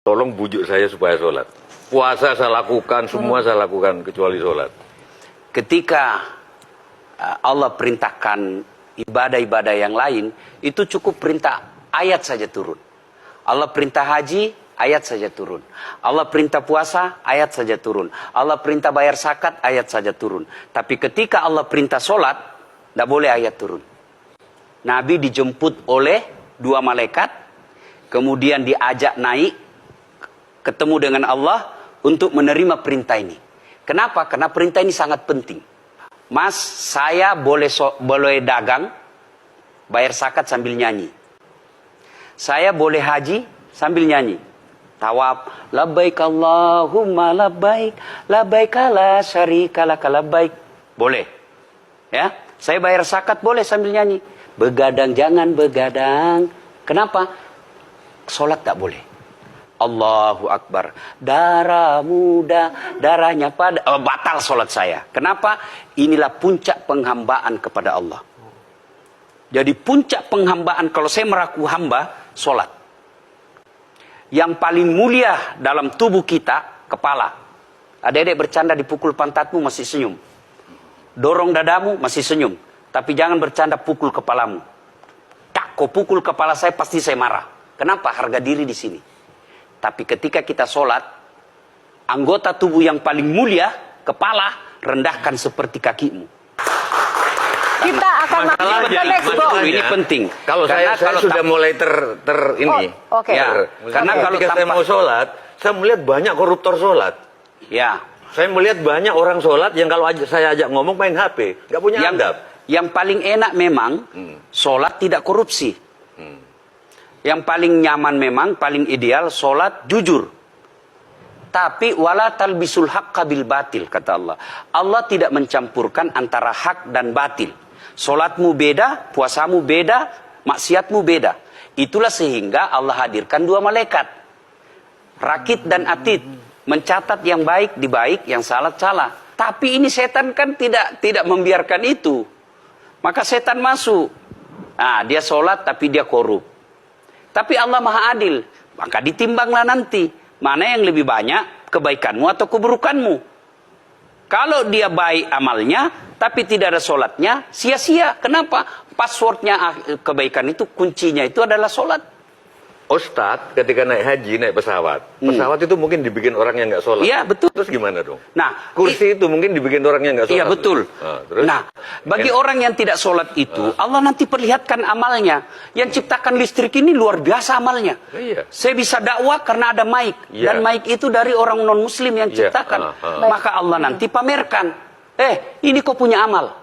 Tolong bujuk saya supaya sholat. Puasa saya lakukan, semua saya lakukan kecuali sholat. Ketika Allah perintahkan ibadah-ibadah yang lain, itu cukup perintah ayat saja turun. Allah perintah haji, ayat saja turun. Allah perintah puasa, ayat saja turun. Allah perintah bayar zakat, ayat saja turun. Tapi ketika Allah perintah sholat, tidak boleh ayat turun. Nabi dijemput oleh 2 malaikat, kemudian diajak naik, ketemu dengan Allah untuk menerima perintah ini. Kenapa? Karena perintah ini sangat penting. Mas, saya boleh dagang, bayar zakat sambil nyanyi. Saya boleh haji sambil nyanyi. Tawaf, labbaik Allahumma labbaik, labbaik la syarika lak labbaik. Boleh. Ya, saya bayar zakat boleh sambil nyanyi. Begadang jangan begadang. Kenapa? Salat tak boleh. Allahu Akbar. Darah muda, darahnya pada batal salat saya. Kenapa? Inilah puncak penghambaan kepada Allah. Jadi puncak penghambaan kalau saya meraku hamba, salat. Yang paling mulia dalam tubuh kita, kepala. Adik-adik bercanda dipukul pantatmu masih senyum. Dorong dadamu masih senyum. Tapi jangan bercanda pukul kepalamu. Tak, kau pukul kepala saya pasti saya marah. Kenapa? Harga diri di sini. Tapi ketika kita sholat, anggota tubuh yang paling mulia, kepala, rendahkan seperti kakimu. Kita akan ini penting. Kalau saya sudah mulai ini. Oke. Ya, karena kalau saya mau sholat, saya melihat banyak koruptor sholat. Ya. Saya melihat banyak orang sholat yang kalau saya ajak ngomong main HP, nggak punya adab. Yang paling enak memang sholat tidak korupsi. Yang paling nyaman memang, paling ideal, sholat jujur. Tapi wala talbisul haqqa bil batil, kata Allah. Allah tidak mencampurkan antara hak dan batil. Sholatmu beda, puasamu beda, maksiatmu beda. Itulah sehingga Allah hadirkan 2 malaikat. Rakit dan atid. Mencatat yang baik di baik, yang salah salah. Tapi ini setan kan tidak membiarkan itu. Maka setan masuk. Nah, dia sholat tapi dia korup. Tapi Allah Maha Adil, maka ditimbanglah nanti. Mana yang lebih banyak, kebaikanmu atau keburukanmu. Kalau dia baik amalnya, tapi tidak ada sholatnya, sia-sia. Kenapa? Passwordnya kebaikan itu, kuncinya itu adalah sholat. Ustadz ketika naik haji, naik pesawat. Pesawat itu mungkin dibikin orang yang nggak sholat. Iya, betul. Terus gimana dong? Nah, kursi itu mungkin dibikin orang yang nggak sholat. Iya, betul. Terus? Nah, bagi orang yang tidak sholat itu, Allah nanti perlihatkan amalnya. Yang ciptakan listrik ini luar biasa amalnya. Iya. Saya bisa dakwah karena ada mic. Iya. Dan mic itu dari orang non-muslim yang ciptakan. Maka Allah nanti pamerkan. Ini kau punya amal.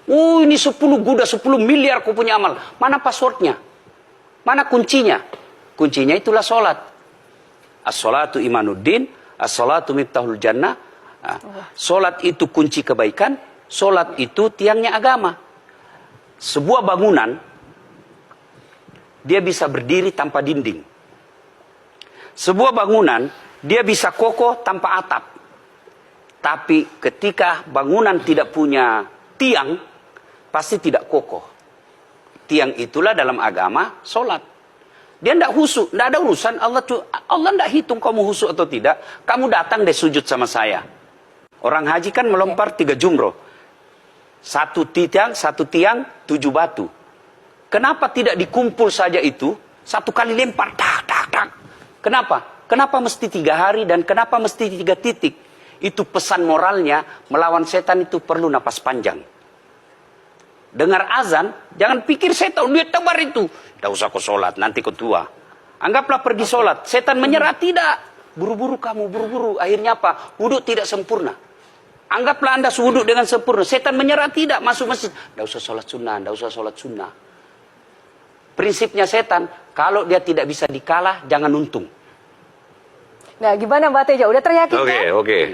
Ini 10 kuda, 10 miliar kau punya amal. Mana passwordnya? Mana kuncinya? Kuncinya itulah sholat. As-sholatu imanuddin, as-sholatu miftahul jannah. Sholat itu kunci kebaikan, sholat itu tiangnya agama. Sebuah bangunan, dia bisa berdiri tanpa dinding. Sebuah bangunan, dia bisa kokoh tanpa atap. Tapi ketika bangunan tidak punya tiang, pasti tidak kokoh. Tiang itulah dalam agama, sholat. Dia tidak husuk, tidak ada urusan. Allah tidak hitung kamu husuk atau tidak. Kamu datang deh sujud sama saya. Orang haji kan melempar 3 jumroh. 1 tiang, 7 batu. Kenapa tidak dikumpul saja itu? 1 kali lempar, tak, tak, tak. Kenapa? Kenapa mesti 3 hari dan kenapa mesti 3 titik? Itu pesan moralnya, melawan setan itu perlu napas panjang. Dengar azan, jangan pikir saya tahu dia tebar itu. Tidak usah kau sholat, nanti kau tua. Anggaplah pergi sholat. Setan menyerah, tidak. Buru-buru kamu, buru-buru. Akhirnya apa? Wudhu tidak sempurna. Anggaplah Anda wudhu dengan sempurna. Setan menyerah, tidak. Masuk masjid. Tidak usah sholat sunnah, tidak usah sholat sunnah. Prinsipnya setan, kalau dia tidak bisa dikalah, jangan untung. Nah, gimana Mbak Teja? Udah teryakinkan? Oke.